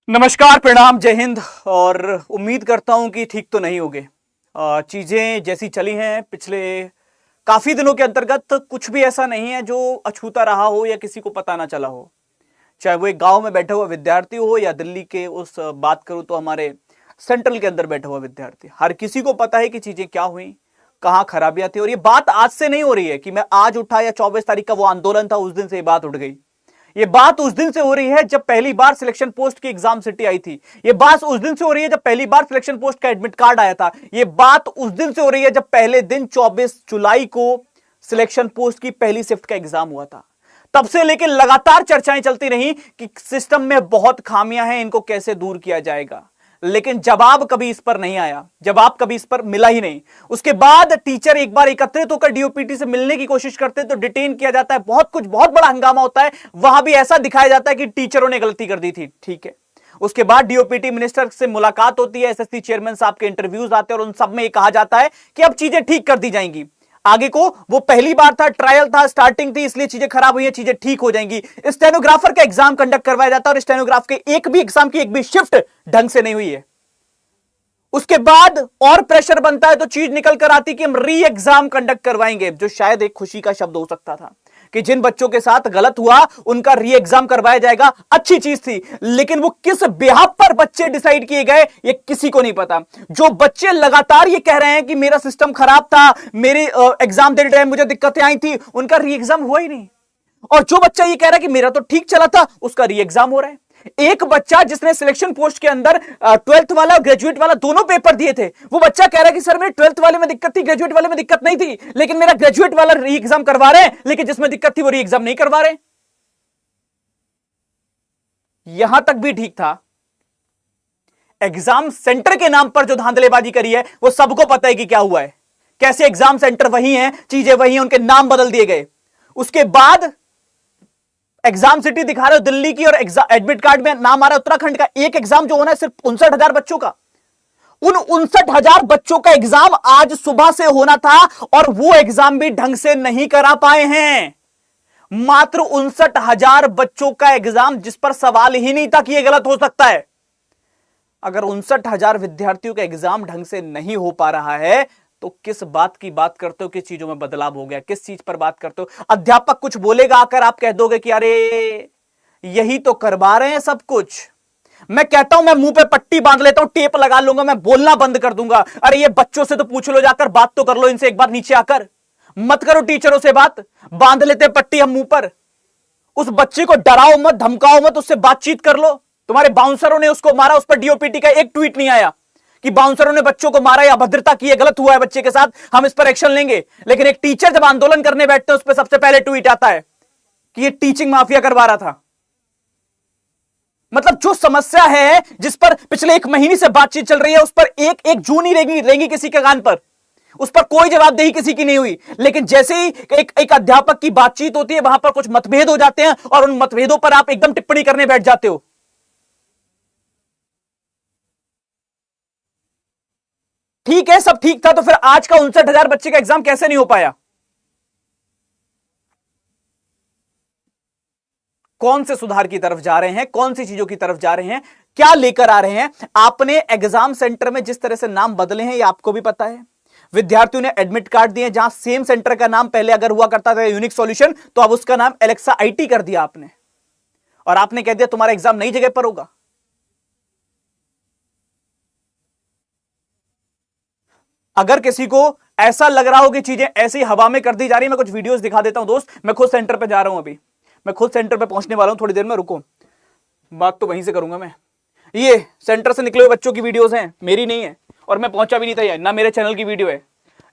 नमस्कार, प्रणाम, जय हिंद। और उम्मीद करता हूं कि ठीक तो नहीं होगे। चीजें जैसी चली हैं पिछले काफी दिनों के अंतर्गत, कुछ भी ऐसा नहीं है जो अछूता रहा हो या किसी को पता ना चला हो। चाहे वो एक गांव में बैठा हुआ विद्यार्थी हो या दिल्ली के उस बात करूं तो हमारे सेंट्रल के अंदर बैठा हुआ विद्यार्थी, हर किसी को पता है कि चीजें क्या हुई, कहां खराबियां थी। और ये बात आज से नहीं हो रही है कि मैं आज उठा या 24 तारीख का वो आंदोलन था उस दिन से ये बात उठ गई। ये बात उस दिन से हो रही है जब पहली बार सिलेक्शन पोस्ट की एग्जाम सिटी आई थी। ये बात उस दिन से हो रही है जब पहली बार सिलेक्शन पोस्ट का एडमिट कार्ड आया था। ये बात उस दिन से हो रही है जब पहले दिन 24 जुलाई को सिलेक्शन पोस्ट की पहली शिफ्ट का एग्जाम हुआ था। तब से लेकर लगातार चर्चाएं चलती रही कि सिस्टम में बहुत खामियां हैं, इनको कैसे दूर किया जाएगा। लेकिन जवाब कभी इस पर नहीं आया, जवाब कभी इस पर मिला ही नहीं। उसके बाद टीचर एक बार एकत्रित होकर डीओपीटी से मिलने की कोशिश करते हैं तो डिटेन किया जाता है, बहुत कुछ, बहुत बड़ा हंगामा होता है। वहां भी ऐसा दिखाया जाता है कि टीचरों ने गलती कर दी थी। ठीक है, उसके बाद डीओपीटी मिनिस्टर से मुलाकात होती है, एसएससी चेयरमैन साहब के इंटरव्यूज आते हैं और उन सब में यह कहा जाता है कि अब चीजें ठीक कर दी जाएंगी। आगे को वो पहली बार था, ट्रायल था, स्टार्टिंग थी, इसलिए चीजें खराब हुई है, चीजें ठीक हो जाएंगी। स्टेनोग्राफर का एग्जाम कंडक्ट करवाया जाता है और स्टेनोग्राफ के एक भी एग्जाम की एक भी शिफ्ट ढंग से नहीं हुई है। उसके बाद और प्रेशर बनता है तो चीज निकल कर आती कि हम री एग्जाम कंडक्ट करवाएंगे, जो शायद एक खुशी का शब्द हो सकता था कि जिन बच्चों के साथ गलत हुआ उनका री एग्जाम करवाया जाएगा। अच्छी चीज थी, लेकिन वो किस बेहाव पर बच्चे डिसाइड किए गए ये किसी को नहीं पता। जो बच्चे लगातार ये कह रहे हैं कि मेरा सिस्टम खराब था, मेरे एग्जाम देते टाइम मुझे दिक्कतें आई थी, उनका री एग्जाम हुआ ही नहीं। और जो बच्चा ये कह रहा है कि मेरा तो ठीक चला था, उसका री एग्जाम हो रहा है। एक बच्चा जिसने सिलेक्शन पोस्ट के अंदर 12th वाला और ग्रेजुएट वाला दोनों पेपर दिए थे, वो बच्चा कह रहा है कि सर मेरे 12th वाले में दिक्कत थी, ग्रेजुएट वाले में दिक्कत नहीं थी, लेकिन मेरा ग्रेजुएट वाला री एग्जाम करवा रहे हैं, लेकिन जिसमें दिक्कत थी वो री एग्जाम नहीं करवा रहे। यहां तक भी ठीक था। एग्जाम सेंटर के नाम पर जो धांधलेबाजी करी है वो सबको पता है कि क्या हुआ है, कैसे एग्जाम सेंटर वही है, चीजें वही हैं, उनके नाम बदल दिए गए। उसके बाद एग्जाम सिटी दिखा रहे हो दिल्ली की और एडमिट कार्ड में नाम आ रहा है उत्तराखंड का। एक एग्जाम जो होना है सिर्फ 59,000 बच्चों का, उन 59,000 बच्चों का एग्जाम आज सुबह से होना था और वो एग्जाम भी ढंग से नहीं करा पाए हैं। मात्र 59,000 बच्चों का एग्जाम जिस पर सवाल ही नहीं था कि यह गलत हो सकता है। अगर 59,000 विद्यार्थियों का एग्जाम ढंग से नहीं हो पा रहा है तो किस बात की बात करते हो, किस चीजों में बदलाव हो गया, किस चीज पर बात करते हो। अध्यापक कुछ बोलेगा आकर, आप कह दोगे कि अरे यही तो करवा रहे हैं सब कुछ। मैं कहता हूं मैं मुंह पे पट्टी बांध लेता हूं, टेप लगा लूंगा, मैं बोलना बंद कर दूंगा। अरे ये बच्चों से तो पूछ लो, जाकर बात तो कर लो इनसे एक बार नीचे आकर। मत करो टीचरों से बात, बांध लेते पट्टी हम मुंह पर। उस बच्चे को डराओ मत, धमकाओ मत, उससे बातचीत कर लो। तुम्हारे बाउंसरों ने उसको मारा, उस पर डीओपीटी का एक ट्वीट नहीं आया कि बाउंसरों ने बच्चों को मारा या अभद्रता की है, गलत हुआ है बच्चे के साथ, हम इस पर एक्शन लेंगे। लेकिन एक टीचर जब आंदोलन करने बैठते हैं उस पर सबसे पहले ट्वीट आता है कि ये टीचिंग माफिया करवा रहा था। मतलब जो समस्या है जिस पर पिछले एक महीने से बातचीत चल रही है उस पर एक एक जून ही रहेंगी किसी के कान पर, उस पर कोई जवाबदेही किसी की नहीं हुई। लेकिन जैसे ही एक अध्यापक की बातचीत होती है वहां पर कुछ मतभेद हो जाते हैं और उन मतभेदों पर आप एकदम टिप्पणी करने बैठ जाते हो। ठीक है, सब ठीक था तो फिर आज का 59,000 बच्चे का एग्जाम कैसे नहीं हो पाया? कौन से सुधार की तरफ जा रहे हैं, कौन सी चीजों की तरफ जा रहे हैं, क्या लेकर आ रहे हैं? आपने एग्जाम सेंटर में जिस तरह से नाम बदले हैं ये आपको भी पता है। विद्यार्थियों ने एडमिट कार्ड दिए, जहां सेम सेंटर का नाम पहले अगर हुआ करता था यूनिक सॉल्यूशन, तो अब उसका नाम एलेक्सा आईटी कर दिया आपने, और आपने कह दिया तुम्हारा एग्जाम नई जगह पर होगा। अगर किसी को ऐसा लग रहा हो कि चीजें ऐसी हवा में कर दी जा रही है, मैं कुछ वीडियोस दिखा देता हूं दोस्त। मैं खुद सेंटर पे जा रहा हूं, अभी मैं खुद सेंटर पे पहुंचने वाला हूं थोड़ी देर में, रुको, बात तो वहीं से करूंगा मैं। ये सेंटर से निकले हुए बच्चों की वीडियोस हैं, मेरी नहीं है, और मैं पहुंचा भी नहीं था, ना मेरे चैनल की वीडियो है।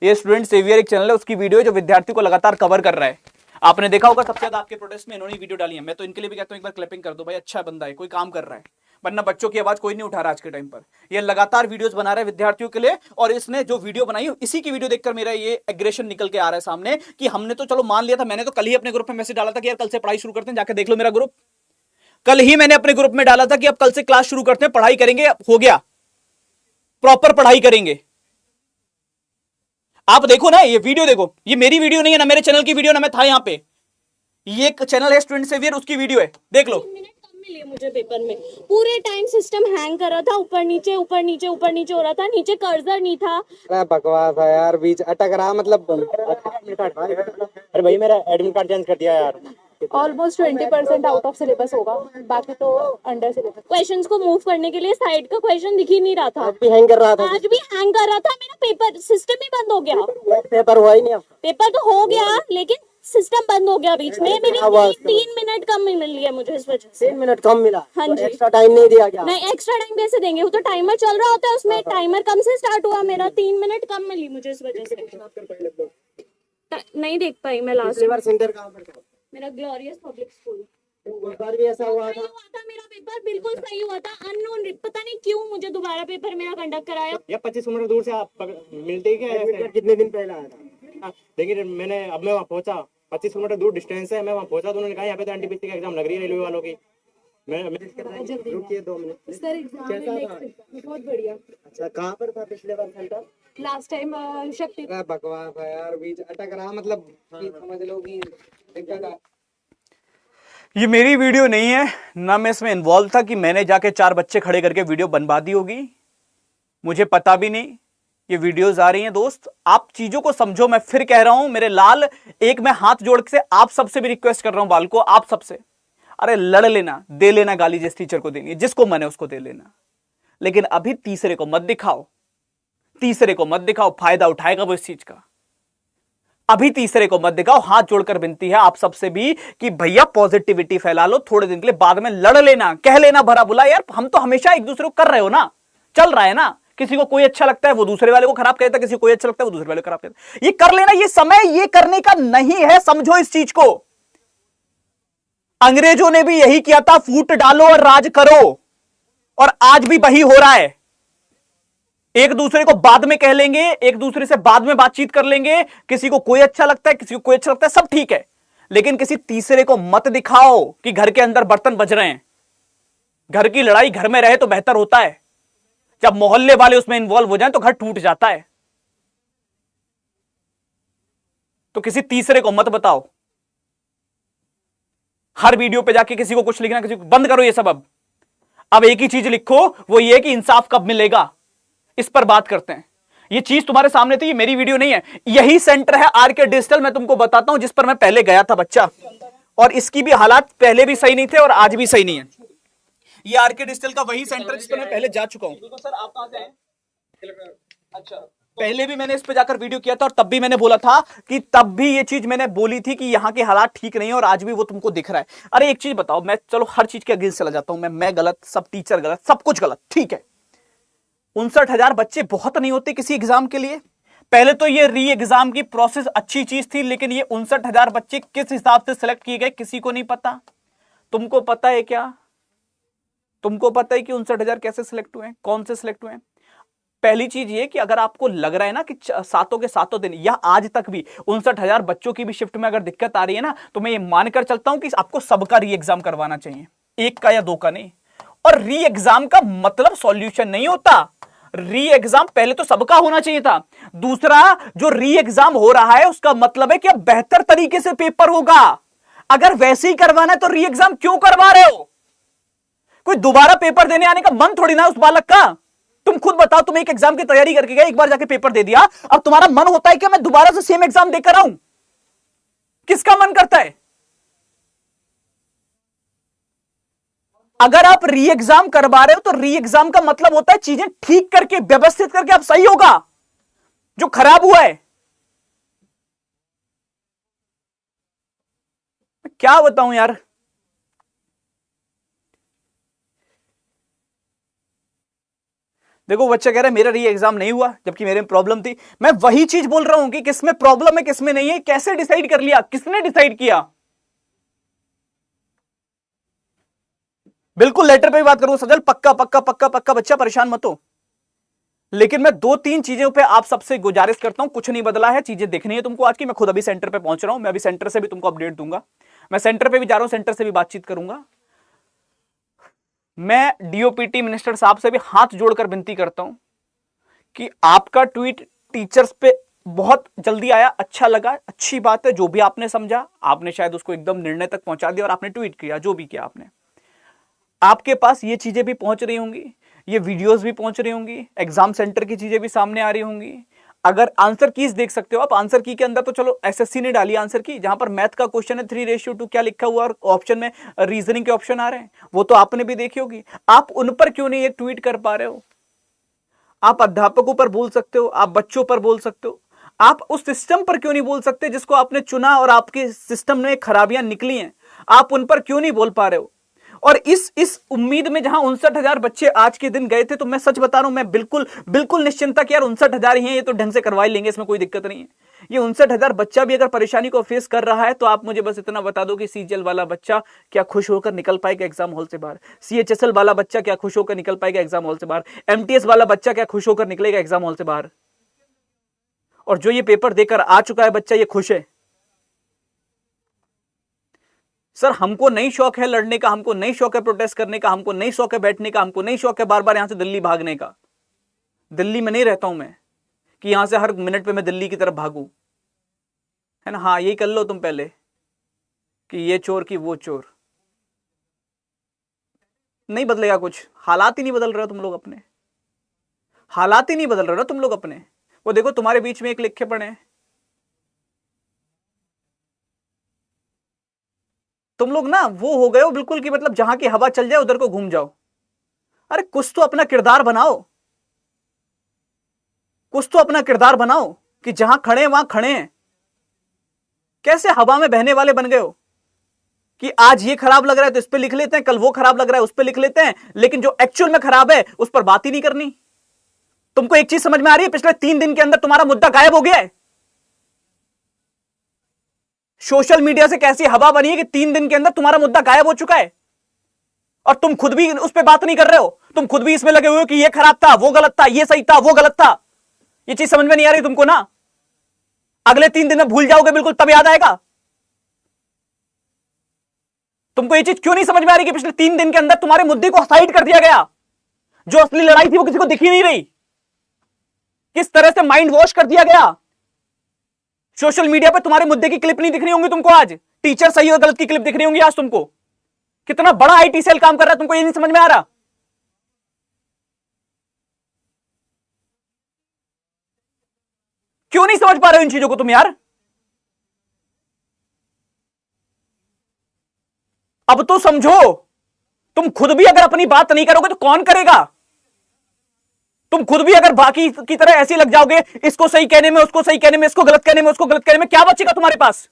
ये स्टूडेंट सेवियर एक चैनल है, उसकी वीडियो है जो विद्यार्थी को लगातार कवर कर रहा है। आपने देखा होगा सबसे ज्यादा आपके प्रोटेस्ट में इन्होंने वीडियो डाली है। मैं तो इनके लिए भी कहता हूं एक बार क्लिपिंग कर दो भाई, अच्छा बंदा है, कोई काम कर रहा है, वरना बच्चों की आवाज कोई नहीं उठा रहा आज के टाइम पर। ये लगातार वीडियोस बना रहा है विद्यार्थियों के लिए, और इसने जो वीडियो बनाई इसी की वीडियो देखकर मेरा ये एग्रेशन निकल के आ रहा है सामने कि हमने तो चलो मान लिया था। मैंने तो कल ही अपने ग्रुप में मैसेज डाला था कि यार कल से पढ़ाई शुरू करते हैं, जाके देख लो मेरा ग्रुप। कल ही मैंने अपने ग्रुप में डाला था कि अब कल से क्लास शुरू करते हैं, पढ़ाई करेंगे, हो गया, प्रॉपर पढ़ाई करेंगे। आप देखो ना, ये वीडियो देखो, ये मेरी वीडियो नहीं है, ना मेरे चैनल की वीडियो, ना मैं था यहां पे। ये एक चैनल है स्टूडेंट सेवियर, उसकी वीडियो है, देख लो। मिली है मुझे पेपर में। पूरे टाइम सिस्टम हैंग कर रहा था, ऊपर नीचे ऊपर नीचे ऊपर नीचे हो रहा था, नीचे कर्सर नहीं था। अरे बकवास है यार, बीच अटक रहा मतलब। अरे भाई मेरा एडमिट कार्ड चेंज कर दिया यार। ऑलमोस्ट 20% आउट ऑफ सिलेबस होगा, बाकी तो अंडर सिलेबस। क्वेश्चंस को मूव करने के लिए साइड का क्वेश्चन दिख ही नहीं रहा था। आज भी हैंग कर रहा था। आज भी हैंग कर रहा था, मेरा पेपर सिस्टम ही बंद हो गया। पेपर हुआ ही नहीं। पेपर तो हो गया लेकिन सिस्टम बंद हो गया बीच में। मेरी 3 मिनट कम मिली है मुझे इस वजह से। 3 मिनट कम मिला? हाँ जी। एक्स्ट्रा टाइम नहीं दिया क्या? नहीं, एक्स्ट्रा टाइम कैसे देंगे, वो तो टाइमर चल रहा होता है उसमें। टाइमर कम से स्टार्ट हुआ मेरा, 3 मिनट कम मिली मुझे इस वजह से। नहीं देख पाई मैं लास्ट। सेंटर कहाँ पर था? मेरा ग्लोरियस पब्लिक स्कूल। उस बार भी ऐसा हुआ था? मेरा पेपर बिल्कुल सही हुआ था। अननोन, पता नहीं क्यों मुझे दोबारा पेपर मेरा कंडक्ट कराया। या 25 किलोमीटर दूर से आप मिलते ही क्या है ऐसे? कितने दिन पहले आया था? देखिए मैं वहाँ पहुंचा, 25 किलोमीटर दूर डिस्टेंस है। मैं वहाँ पहुंचा तो उन्होंने कहा यहाँ पे तो एनटीपीसी का एग्जाम लग रही है रेलवे वालों की। मैं रुकिए 2 मिनट। सर एग्जाम बहुत बढ़िया। अच्छा, कहाँ पर था पिछले बार सेंटर? लास्ट टाइम शक्ति। अरे बकवास है यार, बीच अटक रहा मतलब कि समझ लो कि ये मेरी वीडियो नहीं है, ना मैं इसमें इन्वॉल्व था कि मैंने जाके 4 बच्चे खड़े करके वीडियो बनवा दी होगी। मुझे पता भी नहीं ये वीडियोस आ रही हैं। दोस्त, आप चीजों को समझो। मैं फिर कह रहा हूं मेरे लाल, एक मैं हाथ जोड़ के आप सबसे भी रिक्वेस्ट कर रहा हूं, बाल को आप सबसे, अरे लड़ लेना, दे लेना गाली जिस टीचर को देनी है, जिसको मन है उसको दे लेना, लेकिन अभी तीसरे को मत दिखाओ। तीसरे को मत दिखाओ, फायदा उठाएगा वो इस चीज का। अभी तीसरे को मत दिखाओ। हाथ जोड़कर विनती है आप सबसे भी कि भैया पॉजिटिविटी फैला लो थोड़े दिन के लिए, बाद में लड़ लेना, कह लेना भरा बुला। यार हम तो हमेशा एक दूसरे को कर रहे हो ना, चल रहा है ना। किसी को कोई अच्छा लगता है वो दूसरे वाले को खराब कहता है, किसी को कोई अच्छा लगता है वो दूसरे वाले को खराब कहता है। ये कर लेना, ये समय ये करने का नहीं है, समझो इस चीज को। अंग्रेजों ने भी यही किया था, फूट डालो और राज करो, और आज भी वही हो रहा है। एक दूसरे को बाद में कह लेंगे, एक दूसरे से बाद में बातचीत कर लेंगे, किसी को कोई अच्छा लगता है, किसी को कोई अच्छा लगता है, सब ठीक है, लेकिन किसी तीसरे को मत दिखाओ कि घर के अंदर बर्तन बज रहे हैं। घर की लड़ाई घर में रहे तो बेहतर होता है। जब मोहल्ले वाले उसमें इन्वॉल्व हो जाएं तो घर टूट जाता है। तो किसी तीसरे को मत बताओ। हर वीडियो पे जाके किसी को कुछ लिखना, किसी को, बंद करो ये सब। अब एक ही चीज लिखो, वो ये कि इंसाफ कब मिलेगा, इस पर बात करते हैं। ये चीज तुम्हारे सामने थी, ये मेरी वीडियो नहीं है। यही सेंटर है आरके डिजिटल, मैं तुमको बताता हूं, जिस पर मैं पहले गया था बच्चा, और इसकी भी हालात पहले भी सही नहीं थे और आज भी सही नहीं है। ये आरके डिजिटल का वही सेंटर जिस पर मैं पहले जा चुका हूं। तो सर आप कहां से हैं? अच्छा, पहले भी मैंने इस पे जाकर वीडियो किया था और तब भी मैंने बोला था कि तब भी ये चीज मैंने बोली थी कि यहाँ के हालात ठीक नहीं है, और आज भी वो तुमको दिख रहा है। अरे एक चीज बताओ, मैं चलो हर चीज के अगेंस्ट चला जाता हूं, मैं गलत, सब टीचर गलत, सब कुछ गलत, ठीक है। 59,000 बच्चे बहुत नहीं होते किसी एग्जाम के लिए। पहले तो ये री एग्जाम की प्रोसेस अच्छी चीज थी, लेकिन ये 59,000 बच्चे किस हिसाब से सिलेक्ट किए गए किसी को नहीं पता। तुमको पता है क्या? तुमको पता है कि 59,000 कैसे सिलेक्ट हुए, कौन से सिलेक्ट हुए? पहली चीज ये कि अगर आपको लग रहा है ना कि सातों के सातों दिन या आज तक भी 59,000 बच्चों की भी शिफ्ट में अगर दिक्कत आ रही है ना, तो मैं ये मानकर चलता हूं कि आपको सबका री एग्जाम करवाना चाहिए, एक का या 2 का नहीं। और री एग्जाम का मतलब सॉल्यूशन नहीं होता। री एग्जाम पहले तो सबका होना चाहिए था। दूसरा, जो री एग्जाम हो रहा है उसका मतलब है कि अब बेहतर तरीके से पेपर होगा। अगर वैसे ही करवाना है तो री एग्जाम क्यों करवा रहे हो? कोई दोबारा पेपर देने आने का मन थोड़ी ना उस बालक का। तुम खुद बताओ, तुम एक एग्जाम की तैयारी करके गए, एक बार जाके पेपर दे दिया, अब तुम्हारा मन होता है कि मैं दोबारा से सेम एग्जाम देकर आऊं? किसका मन करता है? अगर आप री एग्जाम करवा रहे हो तो री एग्जाम का मतलब होता है चीजें ठीक करके, व्यवस्थित करके अब सही होगा जो खराब हुआ है। क्या बताऊं यार। देखो बच्चा कह रहा है मेरा री एग्जाम नहीं हुआ, जबकि मेरे में प्रॉब्लम थी। मैं वही चीज बोल रहा हूं कि किसमें प्रॉब्लम है किसमें नहीं है, कैसे डिसाइड कर लिया, किसने डिसाइड किया? बिल्कुल लेटर पे भी बात करूंगा सजल, पक्का पक्का पक्का पक्का, बच्चा परेशान मत हो। लेकिन मैं 2-3 चीजों पे आप सबसे गुजारिश करता हूं, कुछ नहीं बदला है, चीजें देखनी है तुमको आज की। मैं खुद अभी सेंटर पे पहुंच रहा हूं, मैं अभी सेंटर से भी तुमको अपडेट दूंगा। मैं सेंटर पे भी जा रहा हूं, सेंटर से भी बातचीत करूंगा। मैं डीओपीटी मिनिस्टर साहब से भी हाथ जोड़कर विनती करता हूं कि आपका ट्वीट टीचर्स पे बहुत जल्दी आया, अच्छा लगा, अच्छी बात है। जो भी आपने समझा, आपने शायद उसको एकदम निर्णय तक पहुंचा दिया और आपने ट्वीट किया, जो भी किया आपने। आपके पास ये चीजें भी पहुंच रही होंगी, ये वीडियोस भी पहुंच रही होंगी, एग्जाम सेंटर की चीजें भी सामने आ रही होंगी। अगर आंसर कीज देख सकते हो आप, आंसर की के अंदर तो चलो एसएससी ने डाली आंसर की, जहां पर मैथ का क्वेश्चन है 3:2 क्या लिखा हुआ और ऑप्शन में रीजनिंग के ऑप्शन आ रहे हैं, वो तो आपने भी देखी होगी। आप उन पर क्यों नहीं एक ट्वीट कर पा रहे हो? आप अध्यापकों पर बोल सकते हो, आप बच्चों पर बोल सकते हो, आप उस सिस्टम पर क्यों नहीं बोल सकते जिसको आपने चुना और आपके सिस्टम में खराबियां निकली हैं? आप उन पर क्यों नहीं बोल पा रहे हो? और इस उम्मीद में जहां 59,000 बच्चे आज के दिन गए थे, तो मैं सच बता रहा हूं, मैं बिल्कुल निश्चिंत था कि यार 59,000 ही हैं, ये तो ढंग से करवा ही लेंगे, इसमें कोई दिक्कत नहीं है। ये 59,000 बच्चा भी अगर परेशानी को फेस कर रहा है, तो आप मुझे बस इतना बता दो कि सीजीएल वाला बच्चा क्या खुश होकर निकल पाएगा एग्जाम हॉल से बाहर? सीएचएसएल वाला बच्चा क्या खुश होकर निकल पाएगा एग्जाम हॉल से बाहर? एमटीएस वाला बच्चा क्या खुश होकर निकलेगा एग्जाम हॉल से बाहर? और जो ये पेपर देकर आ चुका है बच्चा, ये खुश है? सर हमको नहीं शौक है लड़ने का, हमको नहीं शौक है प्रोटेस्ट करने का, हमको नहीं शौक है बैठने का, हमको नहीं शौक है बार बार यहां से दिल्ली भागने का। दिल्ली में नहीं रहता हूं मैं कि यहां से हर मिनट पे मैं दिल्ली की तरफ भागूं, है ना। हाँ, यही कर लो तुम पहले कि ये चोर की वो चोर। नहीं बदलेगा कुछ, हालात ही नहीं बदल रहे हो तुम लोग अपने, हालात ही नहीं बदल रहे हो तुम लोग अपने। वो देखो तुम्हारे बीच में एक लिखे पड़े हैं, तुम लोग ना वो हो गए हो बिल्कुल कि मतलब जहां की हवा चल जाए उधर को घूम जाओ। अरे कुछ तो अपना किरदार बनाओ, कुछ तो अपना किरदार बनाओ कि जहां खड़े हैं वहां खड़े हैं। कैसे हवा में बहने वाले बन गए हो कि आज ये खराब लग रहा है तो इस पे लिख लेते हैं, कल वो खराब लग रहा है उस पे लिख लेते हैं, लेकिन जो एक्चुअल में खराब है उस पर बात ही नहीं करनी। तुमको एक चीज समझ में आ रही है, पिछले 3 दिन के अंदर तुम्हारा मुद्दा गायब हो गया है। सोशल मीडिया से कैसी हवा बनी है कि 3 दिन के अंदर तुम्हारा मुद्दा गायब हो चुका है और तुम खुद भी उस पर बात नहीं कर रहे हो। तुम खुद भी इसमें लगे हुए हो कि ये खराब था, वो गलत था, ये सही था, वो गलत था। ये चीज समझ में नहीं आ रही तुमको ना? अगले 3 दिन में भूल जाओगे बिल्कुल, तब याद आएगा। तुमको ये चीज क्यों नहीं समझ में आ रही कि पिछले 3 दिन के अंदर तुम्हारे मुद्दे को साइड कर दिया गया? जो असली लड़ाई थी वो किसी को दिख ही नहीं रही। किस तरह से माइंड वॉश कर दिया गया। सोशल मीडिया पे तुम्हारे मुद्दे की क्लिप नहीं दिख रही होंगी तुमको आज, टीचर सही और गलत की क्लिप दिख रही होंगी आज तुमको। कितना बड़ा आईटी सेल काम कर रहा है, तुमको ये नहीं समझ में आ रहा? क्यों नहीं समझ पा रहे हो इन चीजों को तुम यार? अब तो समझो, तुम खुद भी अगर अपनी बात नहीं करोगे तो कौन करेगा? तुम खुद भी अगर बाकी की तरह ऐसे लग जाओगे, इसको सही कहने में, उसको सही कहने में, इसको गलत कहने में, उसको गलत कहने में, क्या बचेगा तुम्हारे पास?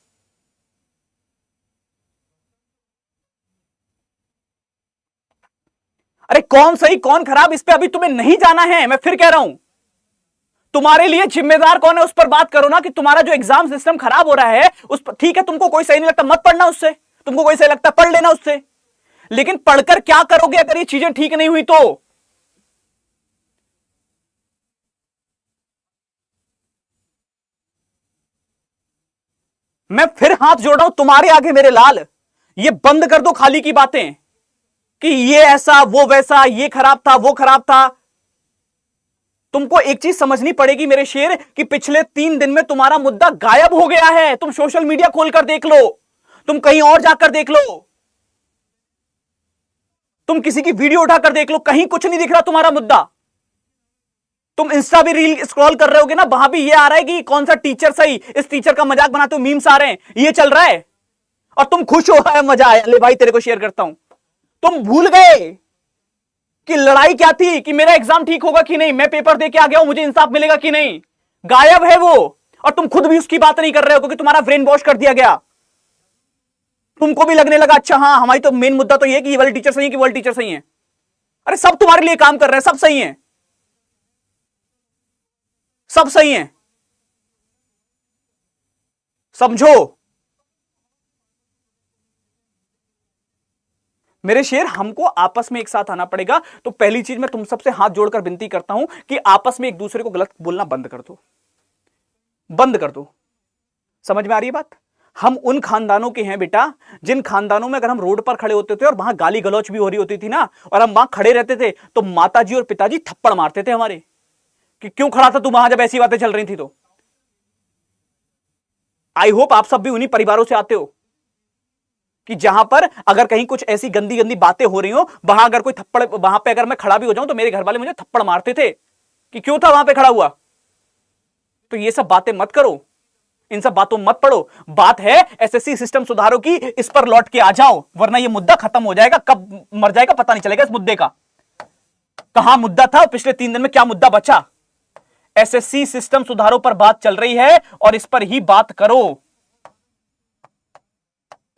अरे कौन सही कौन खराब इस पे अभी तुम्हें नहीं जाना है। मैं फिर कह रहा हूं, तुम्हारे लिए जिम्मेदार कौन है उस पर बात करो ना, कि तुम्हारा जो एग्जाम सिस्टम खराब हो रहा है उस पर, ठीक है तुमको कोई सही नहीं लगता मत पढ़ना उससे, तुमको कोई सही लगता पढ़ लेना उससे, लेकिन पढ़कर क्या करोगे अगर ये चीजें ठीक नहीं हुई तो? मैं फिर हाथ जोड़ रहा हूं तुम्हारे आगे मेरे लाल, ये बंद कर दो खाली की बातें कि ये ऐसा वो वैसा, ये खराब था वो खराब था। तुमको एक चीज समझनी पड़ेगी मेरे शेर कि पिछले 3 दिन में तुम्हारा मुद्दा गायब हो गया है। तुम सोशल मीडिया खोलकर देख लो, तुम कहीं और जाकर देख लो, तुम किसी की वीडियो उठाकर देख लो, कहीं कुछ नहीं दिख रहा तुम्हारा मुद्दा। तुम इंस्टा भी रील स्क्रॉल कर रहे होगे ना, वहां भी ये आ रहा है कि कौन सा टीचर सही, इस टीचर का मजाक बनाते हो, मीम्स आ रहे हैं, ये चल रहा है और तुम खुश हो रहा है, मजा आया, ले भाई तेरे को शेयर करता हूं। तुम भूल गए कि लड़ाई क्या थी, कि मेरा एग्जाम ठीक होगा कि नहीं, मैं पेपर दे के आ गया हूं, मुझे इंसाफ मिलेगा कि नहीं। गायब है वो, और तुम खुद भी उसकी बात नहीं कर रहे हो क्योंकि तुम्हारा ब्रेन वॉश कर दिया गया। तुमको भी लगने लगा अच्छा हाँ हमारी तो मेन मुद्दा तो ये कि ये वाले टीचर सही है कि वाले टीचर सही है। अरे सब तुम्हारे लिए काम कर रहे हैं, सब सही है, सब सही है, समझो मेरे शेर। हमको आपस में एक साथ आना पड़ेगा। तो पहली चीज मैं तुम सबसे हाथ जोड़कर विनती करता हूं कि आपस में एक दूसरे को गलत बोलना बंद कर दो, बंद कर दो। समझ में आ रही है बात? हम उन खानदानों के हैं बेटा जिन खानदानों में अगर हम रोड पर खड़े होते थे और वहां गाली गलौच भी हो रही होती थी ना, और हम वहां खड़े रहते थे तो माताजी और पिताजी थप्पड़ मारते थे हमारे कि क्यों खड़ा था तू वहां जब ऐसी बातें चल रही थी। तो आई होप आप सब भी उन्हीं परिवारों से आते हो। कि जहां पर अगर कहीं कुछ ऐसी गंदी गंदी बातें हो रही हो, वहां अगर कोई थप्पड़, वहां पे अगर मैं खड़ा भी हो जाऊं तो मेरे घर वाले मुझे थप्पड़ मारते थे कि क्यों था वहां पे खड़ा हुआ। तो ये सब बातें मत करो, इन सब बातों मत पड़ो। बात है एसएससी सिस्टम सुधारो की, इस पर लौट के आ जाओ, वरना ये मुद्दा खत्म हो जाएगा, कब मर जाएगा पता नहीं चलेगा इस मुद्दे का। कहां मुद्दा था, पिछले 3 दिन में क्या मुद्दा बचा। एसएससी सिस्टम सुधारो पर बात चल रही है और इस पर ही बात करो।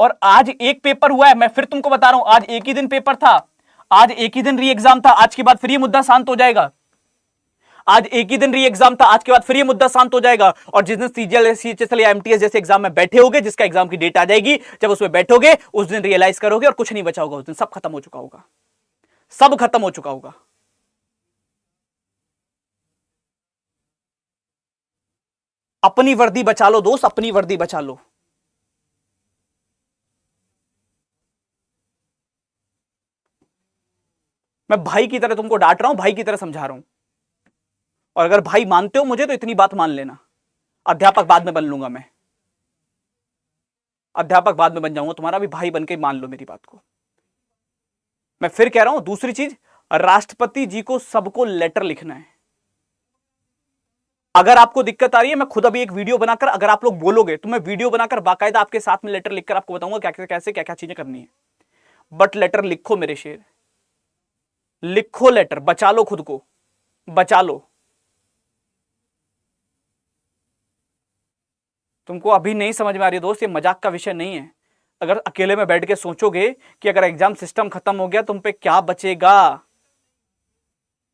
और आज एक पेपर हुआ है, मैं फिर तुमको बता रहा हूं, आज एक ही दिन पेपर था, आज एक ही दिन री एग्जाम था, आज के बाद फिर ये मुद्दा शांत हो जाएगा। आज एक ही दिन री एग्जाम था, आज के बाद फिर ये मुद्दा शांत हो जाएगा। और जिस दिन सीजीएल, सीएचएसएल या एमटीएस जैसे एग्जाम में बैठे होगे, जिसका एग्जाम की डेट आ जाएगी, जब उसमें बैठोगे उस दिन रियलाइज करोगे और कुछ नहीं बचा होगा, उस दिन सब खत्म हो चुका होगा, सब खत्म हो चुका होगा। अपनी वर्दी बचा लो दोस्त, अपनी वर्दी बचा लो। मैं भाई की तरह तुमको डांट रहा हूं, भाई की तरह समझा रहा हूं, और अगर भाई मानते हो मुझे तो इतनी बात मान लेना। अध्यापक बाद में बन लूंगा मैं, अध्यापक बाद में बन जाऊंगा, तुम्हारा भी भाई बन के मान लो मेरी बात को। मैं फिर कह रहा हूं, दूसरी चीज, राष्ट्रपति जी को सबको लेटर लिखना है। अगर आपको दिक्कत आ रही है, मैं खुद अभी एक वीडियो बनाकर, अगर आप लोग बोलोगे तो मैं वीडियो बनाकर बाकायदा आपके साथ में लेटर लिखकर आपको बताऊंगा क्या कैसे क्या क्या चीजें करनी है। बट लेटर लिखो मेरे शेर, लिखो लेटर, बचा लो खुद को, बचा लो। तुमको अभी नहीं समझ में आ रही दोस्त, ये मजाक का विषय नहीं है। अगर अकेले में बैठ के सोचोगे कि अगर एग्जाम सिस्टम खत्म हो गया तुम पे क्या बचेगा,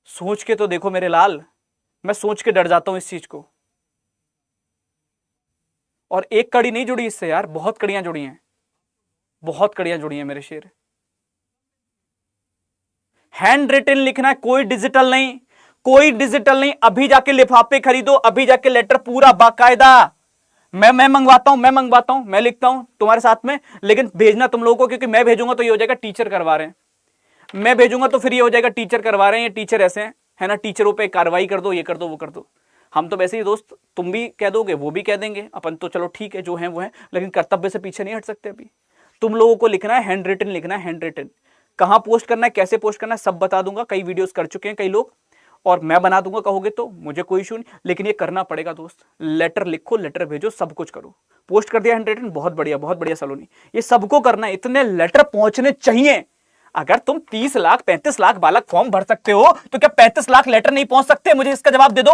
सोच के तो देखो मेरे लाल, मैं सोच के डर जाता हूं इस चीज को। और एक कड़ी नहीं जुड़ी इससे यार, बहुत कड़ियां जुड़ी हैं, बहुत कड़ियां जुड़ी हैं मेरे शेर। हैंड रिटन लिखना है, कोई डिजिटल नहीं, कोई डिजिटल नहीं। अभी जाके लिफाफे खरीदो, अभी जाके लेटर पूरा बाकायदा मैं मंगवाता हूं, मैं लिखता हूं तुम्हारे साथ में, लेकिन भेजना तुम लोगों को, क्योंकि मैं भेजूंगा तो ये हो जाएगा टीचर करवा रहे हैं, मैं भेजूंगा तो फिर ये हो जाएगा टीचर करवा रहे हैं, ये टीचर ऐसे हैं, है ना, टीचरों पे कार्रवाई कर दो, ये कर दो, वो कर दो। हम तो वैसे ही दोस्त, तुम भी कह दोगे वो भी कह देंगे, अपन तो चलो ठीक है जो है वो है, लेकिन कर्तव्य से पीछे नहीं हट सकते। अभी तुम लोगों को लिखना है, हैंड रिटन लिखना है, हैंड रिटन। कहां पोस्ट करना है, कैसे पोस्ट करना है, सब बता दूंगा। कई वीडियोस कर चुके हैं कई लोग, और मैं बना दूंगा कहोगे तो, मुझे कोई इशू नहीं, लेकिन ये करना पड़ेगा दोस्त। लेटर लिखो, लेटर भेजो, सब कुछ करो। पोस्ट कर दिया हैंड रिटन, बहुत बढ़िया सलोनी, ये सबको करना है। इतने लेटर पहुंचने चाहिए। अगर तुम 30 लाख 35 लाख बालक फॉर्म भर सकते हो तो क्या 35 लाख लेटर नहीं पहुंच सकते? मुझे इसका जवाब दे दो।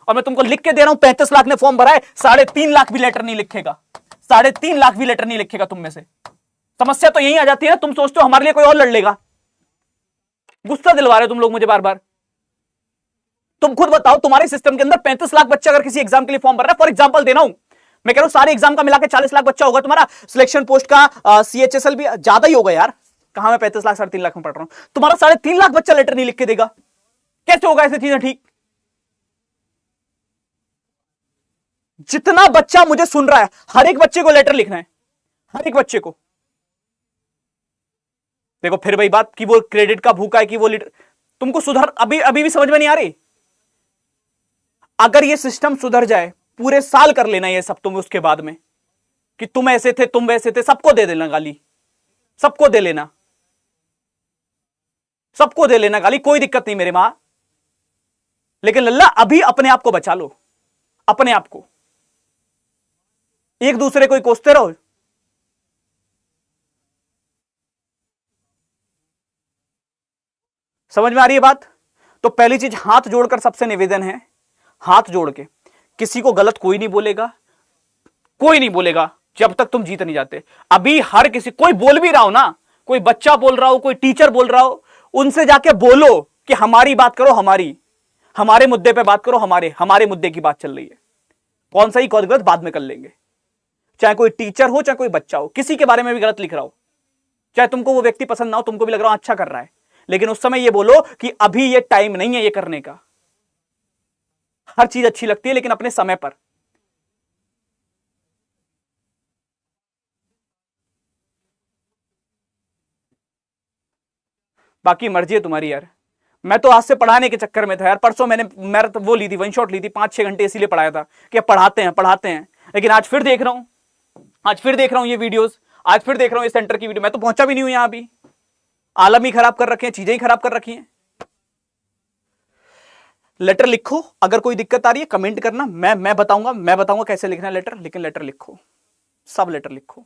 और मैं तुमको लिख के दे रहा हूं, 35 लाख ने फॉर्म भरा है, 3.5 लाख भी लेटर नहीं लिखेगा, 3.5 लाख भी लेटर नहीं लिखेगा तुम में से। समस्या तो यही आ जाती है ना, तुम सोचते हो हमारे लिए कोई और लड़ लेगा। गुस्सा दिलवा रहे हो तुम लोग मुझे बार बार। तुम खुद बताओ, तुम्हारे सिस्टम के अंदर 35 लाख बच्चा अगर किसी एग्जाम के लिए फॉर्म भर रहा है, फॉर एग्जांपल दे रहा हूं मैं, कह रहा हूं सारे एग्जाम का मिलाकर 40 लाख बच्चा होगा तुम्हारा, सिलेक्शन पोस्ट का सीएचएसएल भी ज्यादा ही होगा यार। कहां मैं 35 लाख 3.5 लाख में पढ़ रहा हूं, तुम्हारा 3.5 लाख बच्चा लेटर नहीं लिख के देगा, कैसे होगा ऐसी चीजें ठीक? जितना बच्चा मुझे सुन रहा है, हर एक बच्चे को लेटर लिखना है, हर एक बच्चे को। देखो फिर वही बात कि वो क्रेडिट का भूखा है कि वो लीडर, तुमको सुधर अभी भी समझ में नहीं आ रही। अगर ये सिस्टम सुधर जाए, पूरे साल कर लेना ये सब तुम, उसके बाद में कि तुम ऐसे थे, तुम वैसे थे, सबको दे देना गाली, सबको दे लेना, सबको दे लेना गाली, कोई दिक्कत नहीं मेरे मां। लेकिन लल्ला अभी अपने आप को बचा लो, अपने आप को। एक दूसरे को कोसते रहो। समझ में आ रही है बात? तो पहली चीज, हाथ जोड़कर सबसे निवेदन है, हाथ जोड़ के, किसी को गलत कोई नहीं बोलेगा, कोई नहीं बोलेगा जब तक तुम जीत नहीं जाते। अभी हर किसी, कोई बोल भी रहा हो ना, कोई बच्चा बोल रहा हो, कोई टीचर बोल रहा हो, उनसे जाके बोलो कि हमारी बात करो, हमारे मुद्दे पे बात करो, हमारे मुद्दे की बात चल रही है। कौन सही कौन गलत बाद में कर लेंगे। चाहे कोई टीचर हो, चाहे कोई बच्चा हो, किसी के बारे में भी गलत लिख रहा हो, चाहे तुमको वो व्यक्ति पसंद ना हो, तुमको भी लग रहा हो अच्छा कर रहा है, लेकिन उस समय ये बोलो कि अभी ये टाइम नहीं है ये करने का। हर चीज अच्छी लगती है लेकिन अपने समय पर। बाकी मर्जी है तुम्हारी यार। मैं तो आज से पढ़ाने के चक्कर में था यार। परसों मैंने तो वो ली थी, वन शॉट ली थी, 5-6 घंटे इसीलिए पढ़ाया था कि पढ़ाते हैं। लेकिन आज फिर देख रहा हूं ये वीडियोस, आज फिर देख रहा हूं इस सेंटर की वीडियो, मैं तो पहुंचा भी नहीं हूं यहां अभी। आलम ही खराब कर रखे हैं, चीजें ही खराब कर रखी हैं। लेटर लिखो, अगर कोई दिक्कत आ रही है कमेंट करना, मैं बताऊंगा कैसे लिखना है लेटर, लेकिन लेटर लिखो, सब लेटर लिखो।